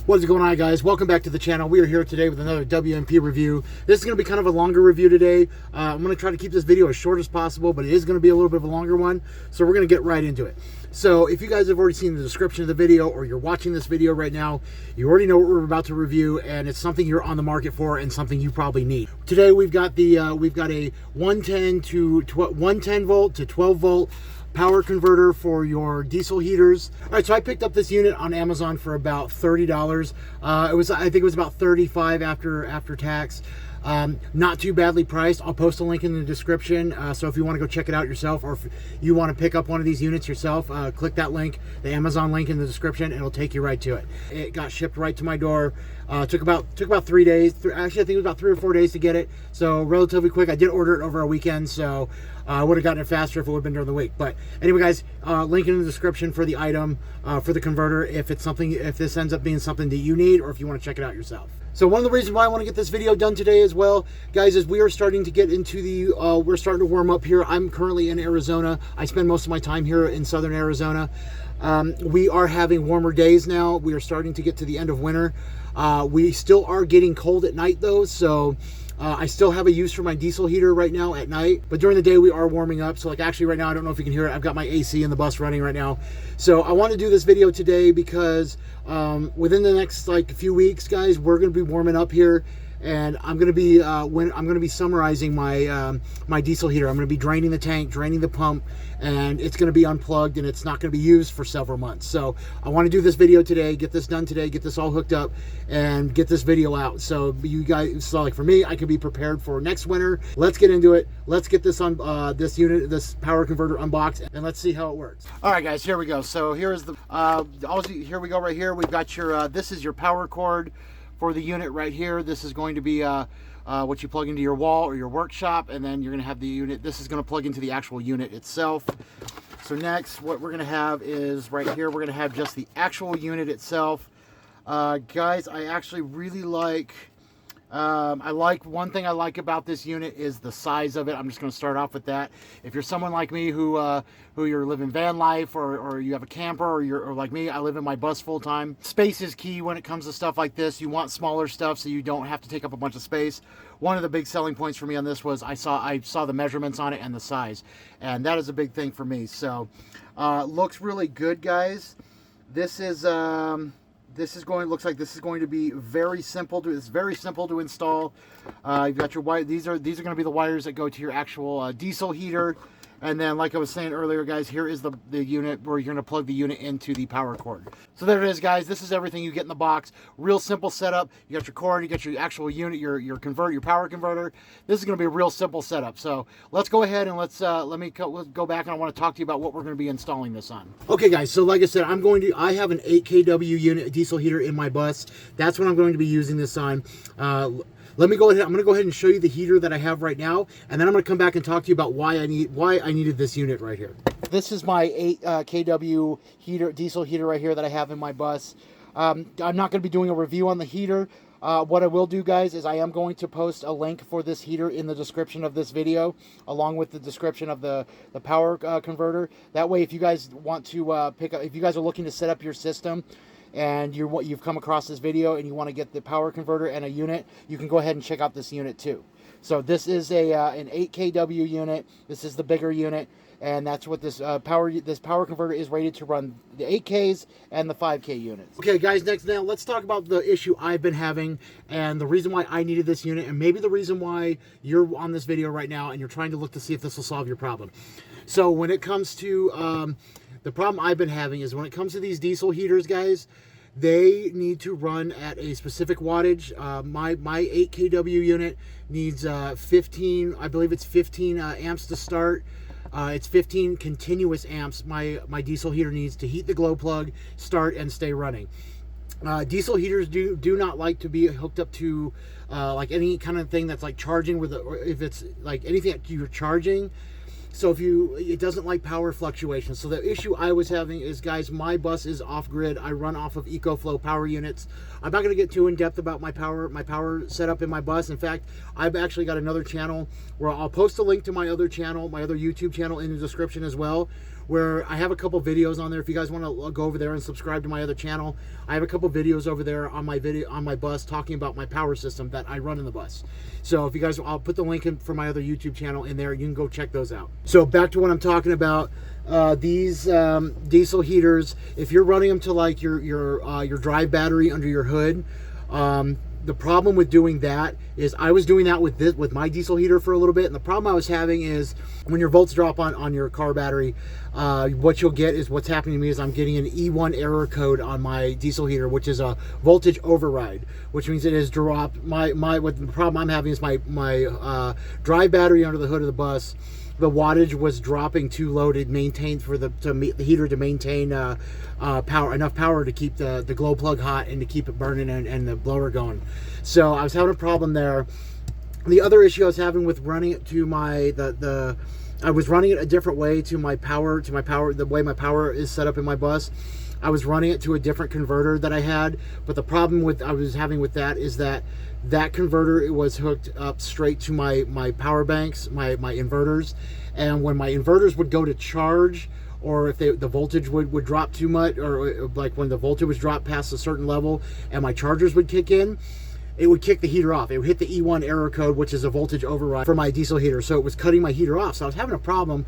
What's going on, guys? Welcome back to the channel. We are here today with another W.N.P review. This is going to be kind of a longer review today. I'm going to try to keep this video as short as possible, but it is going to be a little bit of a longer one, so we're going to get right into it. So if you guys have already seen the description of the video, or you're watching this video right now, you already know what we're about to review, and it's something you're on the market for and something you probably need. Today we've got a 110 volt to 12 volt power converter for your diesel heaters. All right, so I picked up this unit on Amazon for about $30. I think it was about $35 after tax. Not too badly priced. I'll post a link in the description, so if you want to go check it out yourself, or if you want to pick up one of these units yourself, click that link, the Amazon link in the description, and it'll take you right to it. It got shipped right to my door. Took about 3 days. Actually, I think it was about 3 or 4 days to get it, so relatively quick. I did order it over a weekend, so I would have gotten it faster if it would have been during the week. But anyway, guys, link in the description for the item, for the converter, if this ends up being something that you need, or if you want to check it out yourself. So one of the reasons why I want to get this video done today as well, guys, is we are starting to get into we're starting to warm up here. I'm currently in Arizona. I spend most of my time here in southern Arizona. We are having warmer days now. We are starting to get to the end of winter. We still are getting cold at night though, so I still have a use for my diesel heater right now at night, but during the day we are warming up. So like actually right now, I don't know if you can hear it, I've got my AC in the bus running right now. So I want to do this video today because within the next few weeks, guys, we're going to be warming up here, and I'm going to be summarizing my my diesel heater. I'm going to be draining the tank, draining the pump, and it's going to be unplugged, and it's not going to be used for several months. So I want to do this video today, get this done today, get this all hooked up, and get this video out. So you guys, so like for me, I can be prepared for next winter. Let's get into it. Let's get this on this power converter unboxed, and let's see how it works. All right, guys, here we go. So here's the here we go. Right here, we've got your this is your power cord for the unit right here. This is going to be what you plug into your wall or your workshop, and then you're going to have the unit. This is going to plug into the actual unit itself. So next, what we're going to have is right here, we're going to have just the actual unit itself. Guys, I actually really like, one thing I like about this unit is the size of it. I'm just going to start off with that. If you're someone like me who you're living van life, or you have a camper, or like me, I live in my bus full time. Space is key when it comes to stuff like this. You want smaller stuff so you don't have to take up a bunch of space. One of the big selling points for me on this was I saw the measurements on it and the size, and that is a big thing for me. So looks really good, guys. This is looks like this is going to be very simple to install. You've got your wire. These are going to be the wires that go to your actual diesel heater. And then, like I was saying earlier, guys, here is the unit where you're going to plug the unit into the power cord. So there it is, guys. This is everything you get in the box. Real simple setup. You got your cord, you got your actual unit, your power converter. This is going to be a real simple setup. So let's go ahead and let's go back, and I want to talk to you about what we're going to be installing this on. Okay, guys. So like I said, I have an 8 kW unit diesel heater in my bus. That's what I'm going to be using this on. Let me go ahead. I'm going to go ahead and show you the heater that I have right now, and then I'm going to come back and talk to you about why I needed this unit right here. This is my 8 kW diesel heater right here that I have in my bus. I'm not going to be doing a review on the heater. What I will do, guys, is I am going to post a link for this heater in the description of this video, along with the description of the power converter. That way, if you guys want to if you guys are looking to set up your system, and you've come across this video and you want to get the power converter and a unit, you can go ahead and check out this unit too. So this is an 8 kW unit. This is the bigger unit, and that's what this power converter is rated to run, the 8Ks and the 5K units. Okay, guys, now let's talk about the issue I've been having and the reason why I needed this unit, and maybe the reason why you're on this video right now and you're trying to look to see if this will solve your problem. So when it comes to the problem I've been having is when it comes to these diesel heaters, guys, they need to run at a specific wattage. My 8 kW unit needs 15, I believe it's 15 amps to start. It's 15 continuous amps my diesel heater needs to heat the glow plug, start, and stay running. Diesel heaters do not like to be hooked up to like any kind of thing that's like charging or if it's like anything that you're charging. So it doesn't like power fluctuations. So the issue I was having is, guys, my bus is off grid. I run off of EcoFlow power units. I'm not going to get too in depth about my power setup in my bus. In fact, I've actually got another channel where I'll post a link to my other channel, my other YouTube channel, in the description as well, where I have a couple videos on there. If you guys want to go over there and subscribe to my other channel, I have a couple videos over there on my bus talking about my power system that I run in the bus. So if you guys, I'll put the link in for my other YouTube channel in there. You can go check those out. So back to what I'm talking about. These diesel heaters, if you're running them to like your drive battery under your hood, the problem with doing that is I was doing that with my diesel heater for a little bit, and the problem I was having is when your volts drop on your car battery, what you'll get is what's happening to me is I'm getting an E1 error code on my diesel heater, which is a voltage override, which means it has dropped what the problem I'm having is my drive battery under the hood of the bus. The wattage was dropping too low to maintain the heater to maintain enough power to keep the glow plug hot and to keep it burning and the blower going. So I was having a problem there. The other issue I was having with running it to I was running it a different way to my power, the way my power is set up in my bus. I was running it to a different converter that I had, but the problem I was having with that is that converter, it was hooked up straight to my power banks, my inverters, and when my inverters would go to charge, or if the voltage would drop too much, or like when the voltage was dropped past a certain level and my chargers would kick in, it would kick the heater off. It would hit the E1 error code, which is a voltage override for my diesel heater. So it was cutting my heater off. So I was having a problem.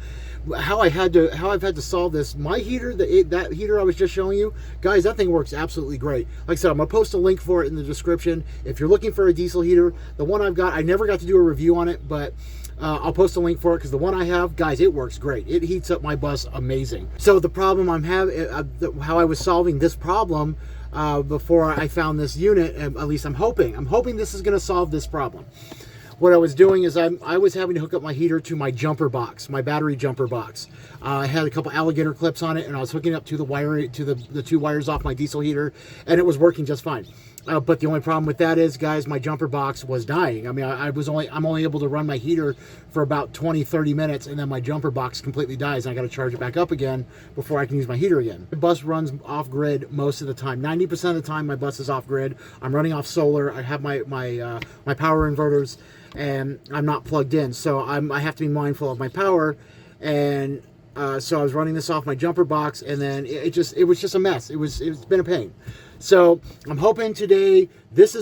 How I've had to solve this. My heater, that heater I was just showing you, guys, that thing works absolutely great. Like I said, I'm gonna post a link for it in the description. If you're looking for a diesel heater, the one I've got, I never got to do a review on it, but I'll post a link for it because the one I have, guys, it works great. It heats up my bus amazing. So the problem I'm having, how I was solving this problem before I found this unit, at least I'm hoping this is going to solve this problem. What I was doing is I was having to hook up my heater to my jumper box, my battery jumper box. I had a couple alligator clips on it, and I was hooking up to the wire, to the two wires off my diesel heater, and it was working just fine. But the only problem with that is, guys, my jumper box was dying. I mean, I'm only able to run my heater for about 20-30 minutes, and then my jumper box completely dies, and I got to charge it back up again before I can use my heater again. The bus runs off grid most of the time. 90% of the time, my bus is off grid. I'm running off solar. I have my power inverters, and I'm not plugged in, so I have to be mindful of my power. And so I was running this off my jumper box, and then it was just a mess. It's been a pain. So I'm hoping today, this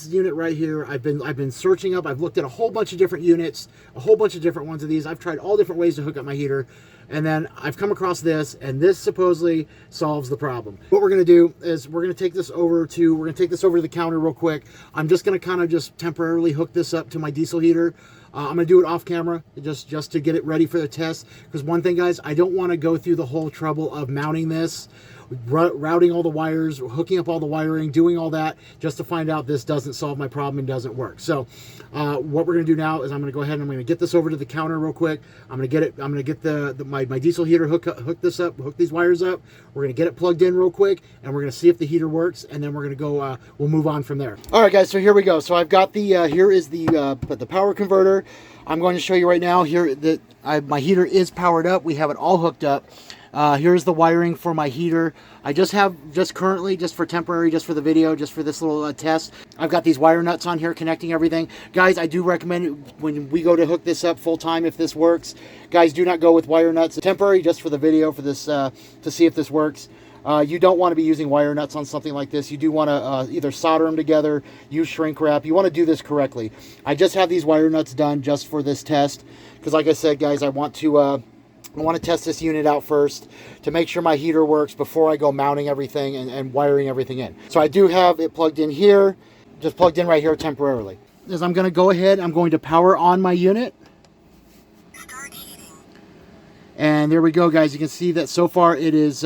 unit right here, I've been searching up, I've looked at a whole bunch of different units, a whole bunch of different ones of these. I've tried all different ways to hook up my heater, and then I've come across this, and this supposedly solves the problem. What we're gonna do is we're gonna take this over to the counter real quick. I'm just gonna kind of just temporarily hook this up to my diesel heater. I'm gonna do it off camera just to get it ready for the test, because one thing, guys, I don't want to go through the whole trouble of mounting this, routing all the wires, hooking up all the wiring, doing all that just to find out this doesn't solve my problem and doesn't work. So what we're gonna do now is I'm gonna go ahead and I'm gonna get this over to the counter real quick. I'm gonna get my diesel heater, hook this up, hook these wires up. We're gonna get it plugged in real quick, and we're gonna see if the heater works, and then we're gonna go we'll move on from there. All right, guys, so here we go. So I've got the here is the power converter. I'm going to show you right now here that my heater is powered up. We have it all hooked up. Here's the wiring for my heater. I currently, for temporary, just for the video, just for this little test, I've got these wire nuts on here connecting everything. Guys, I do recommend when we go to hook this up full time, if this works, guys, do not go with wire nuts. Temporary, just for the video, for this, to see if this works. You don't want to be using wire nuts on something like this. You do want to either solder them together, use shrink wrap. You want to do this correctly. I just have these wire nuts done just for this test, because like I said, guys, I want to test this unit out first to make sure my heater works before I go mounting everything and wiring everything in. So I do have it plugged in here, just plugged in right here temporarily. As I'm going to go ahead, I'm going to power on my unit. Start heating. And there we go, guys. You can see that so far it is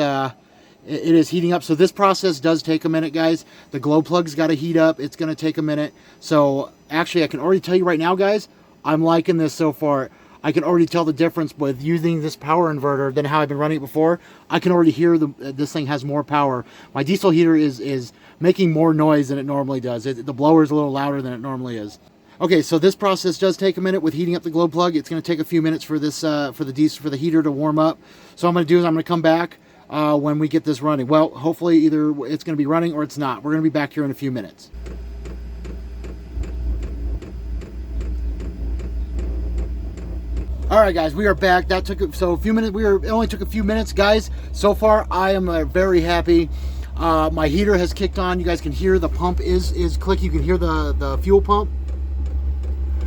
heating up. So this process does take a minute, guys. The glow plug's got to heat up. It's going to take a minute. So actually, I can already tell you right now, guys, I'm liking this so far. I can already tell the difference with using this power inverter than how I've been running it before. I can already hear this thing has more power. My diesel heater is making more noise than it normally does. The blower is a little louder than it normally is. Okay, so this process does take a minute with heating up the glow plug. It's going to take a few minutes for this for the heater to warm up. So what I'm going to do is I'm going to come back when we get this running. Well, hopefully either it's going to be running or it's not. We're going to be back here in a few minutes. All right, guys, we are back. That took so a few minutes. It only took a few minutes, guys. So far, I am very happy. My heater has kicked on. You guys can hear the pump is clicking. You can hear the fuel pump.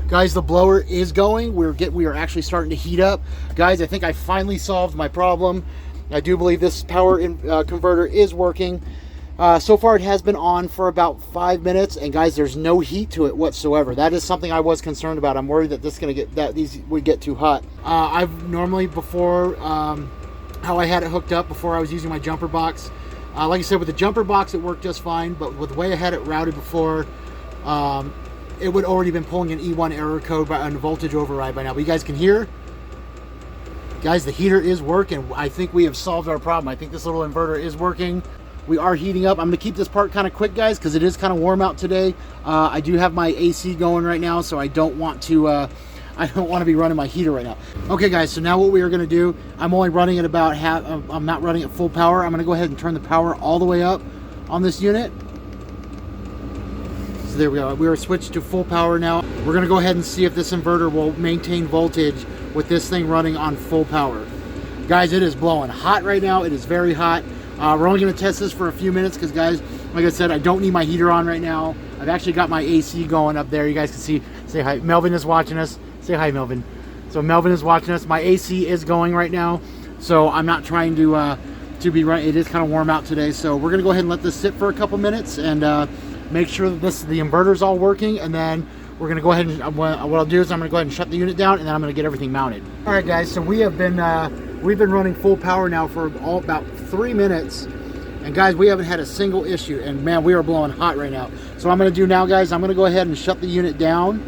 Guys, the blower is going. We are actually starting to heat up. Guys, I think I finally solved my problem. I do believe this power converter is working. So far, it has been on for about 5 minutes, and guys, there's no heat to it whatsoever. That is something I was concerned about. I'm worried that these would get too hot. I've normally before how I had it hooked up before I was using my jumper box. Like I said, with the jumper box, it worked just fine, but with the way I had it routed before, it would already been pulling an E1 error code and voltage override by now. But you guys can hear, guys, the heater is working. I think we have solved our problem. I think this little inverter is working. We are heating up. I'm going to keep this part kind of quick, guys, because it is kind of warm out today. I do have my AC going right now, so I don't want to be running my heater right now. Okay, guys, so now what we are going to do, I'm only running at about half. I'm not running at full power. I'm going to go ahead and turn the power all the way up on this unit. So there we go. We are switched to full power now. We're going to go ahead and see if this inverter will maintain voltage with this thing running on full power. Guys, it is blowing hot right now. It is very hot. We're only going to test this for a few minutes because, guys, like I said, I don't need my heater on right now. I've actually got my AC going up there. You guys can see. Say hi. Melvin is watching us. Say hi, Melvin. So Melvin is watching us. My AC is going right now, so I'm not trying to be right. It is kind of warm out today, so we're going to go ahead and let this sit for a couple minutes and make sure that the inverter's all working, and then we're going to go ahead and what I'll do is I'm going to go ahead and shut the unit down, and then I'm going to get everything mounted. All right, guys. So we've been running full power now for about 3 minutes, and guys, we haven't had a single issue, and man, we are blowing hot right now. So what I'm going to do now, guys, I'm going to go ahead and shut the unit down,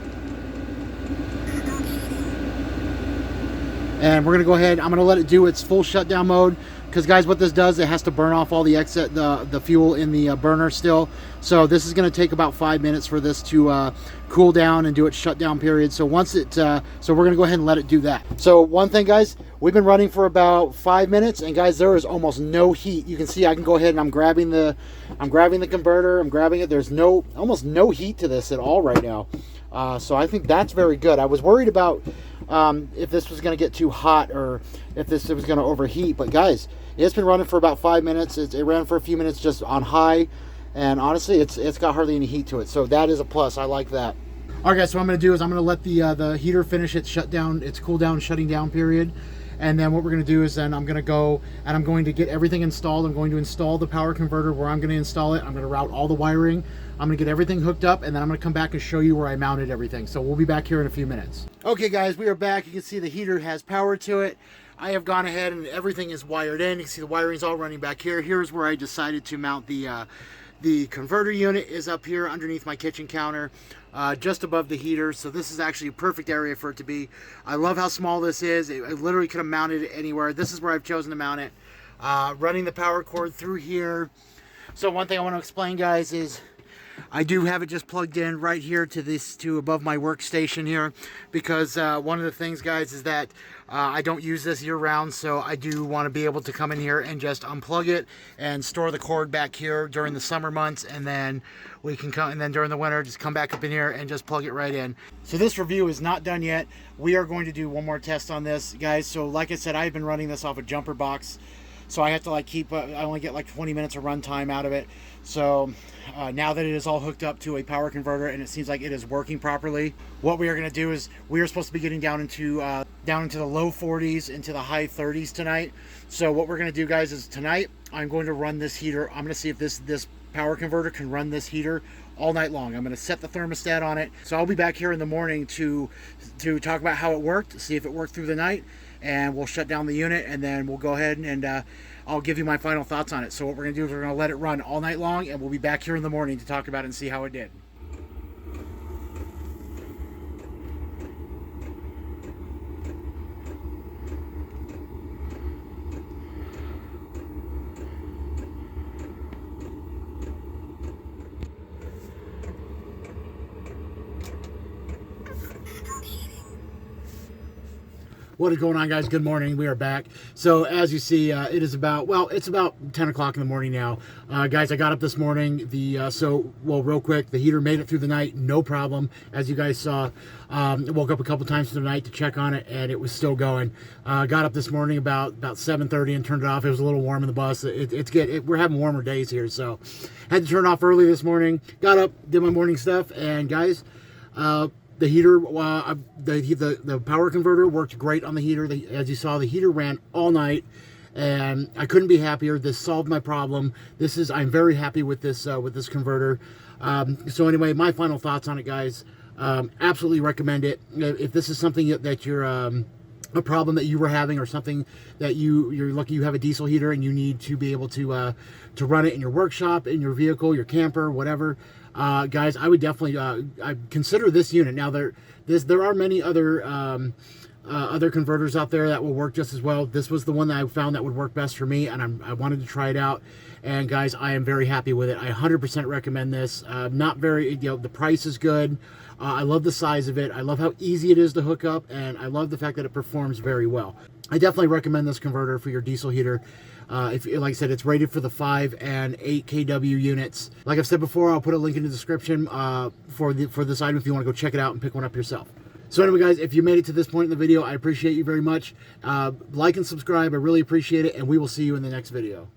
and we're going to go ahead. I'm going to let it do its full shutdown mode. Because, guys, what this does, it has to burn off all the the fuel in the burner still. So this is going to take about 5 minutes for this to cool down and do its shutdown period. So once it, so we're going to go ahead and let it do that. So one thing, guys, we've been running for about 5 minutes, and guys, there is almost no heat. You can see I can go ahead and I'm grabbing the converter. I'm grabbing it. There's almost no heat to this at all right now. So I think that's very good. I was worried about if this was going to get too hot or if this was going to overheat, but guys, it's been running for about 5 minutes. It ran for a few minutes just on high, and honestly, it's got hardly any heat to it. So that is a plus. I like that. All right, guys. So what I'm going to do is I'm going to let the heater finish its cool down, shutting down period, and then what we're going to do is then I'm going to go and I'm going to get everything installed. I'm going to install the power converter where I'm going to install it. I'm going to route all the wiring. I'm going to get everything hooked up, and then I'm going to come back and show you where I mounted everything. So we'll be back here in a few minutes. Okay, guys, we are back. You can see the heater has power to it. I have gone ahead and everything is wired in. You can see the wiring's all running back here. Here's where I decided to mount the converter unit is up here underneath my kitchen counter, just above the heater. So this is actually a perfect area for it to be. I love how small this is. I literally could have mounted it anywhere. This is where I've chosen to mount it. Running the power cord through here. So one thing I want to explain, guys, is I do have it just plugged in right here to above my workstation here, because one of the things, guys, is that I don't use this year round, so I do want to be able to come in here and just unplug it and store the cord back here during the summer months, and then we can come, and then during the winter just come back up in here and just plug it right in. So this review is not done yet. We are going to do one more test on this, guys. So like I said, I've been running this off a jumper box, so I have to keep I only get 20 minutes of run time out of it. So now that it is all hooked up to a power converter and it seems like it is working properly, what we are going to do is we are supposed to be getting down into the low 40s into the high 30s tonight. So what we're going to do, guys, is tonight I'm going to run this heater. I'm going to see if this power converter can run this heater all night long. I'm going to set the thermostat on it. So I'll be back here in the morning to talk about how it worked, see if it worked through the night, and we'll shut down the unit, and then we'll go ahead and I'll give you my final thoughts on it. So what we're going to do is we're going to let it run all night long, and we'll be back here in the morning to talk about it and see how it did. What is going on, guys? Good morning. We are back. So as you see, it is about, well, it's about 10 o'clock in the morning now. Guys, I got up this morning. Real quick, the heater made it through the night, no problem. As you guys saw, woke up a couple times through the night to check on it, and it was still going. Got up this morning about 7:30 and turned it off. It was a little warm in the bus. We're having warmer days here, so had to turn it off early this morning. Got up, did my morning stuff, and guys, the heater, the power converter worked great on the heater. As you saw, the heater ran all night, and I couldn't be happier. This solved my problem. I'm very happy with this converter. So anyway, my final thoughts on it, guys. Absolutely recommend it. If this is something that you're a problem that you were having, or something that you're lucky you have a diesel heater and you need to be able to run it in your workshop, in your vehicle, your camper, whatever, guys, I would definitely I consider this unit. Now there are many other converters out there that will work just as well. This was the one that I found that would work best for me, and I wanted to try it out. And guys, I am very happy with it. I 100% recommend this. The price is good. I love the size of it. I love how easy it is to hook up, and I love the fact that it performs very well. I definitely recommend this converter for your diesel heater. Like I said, it's rated for the 5 and 8 kW units. Like I've said before, I'll put a link in the description for this item if you want to go check it out and pick one up yourself. So anyway, guys, if you made it to this point in the video, I appreciate you very much. Like and subscribe. I really appreciate it, and we will see you in the next video.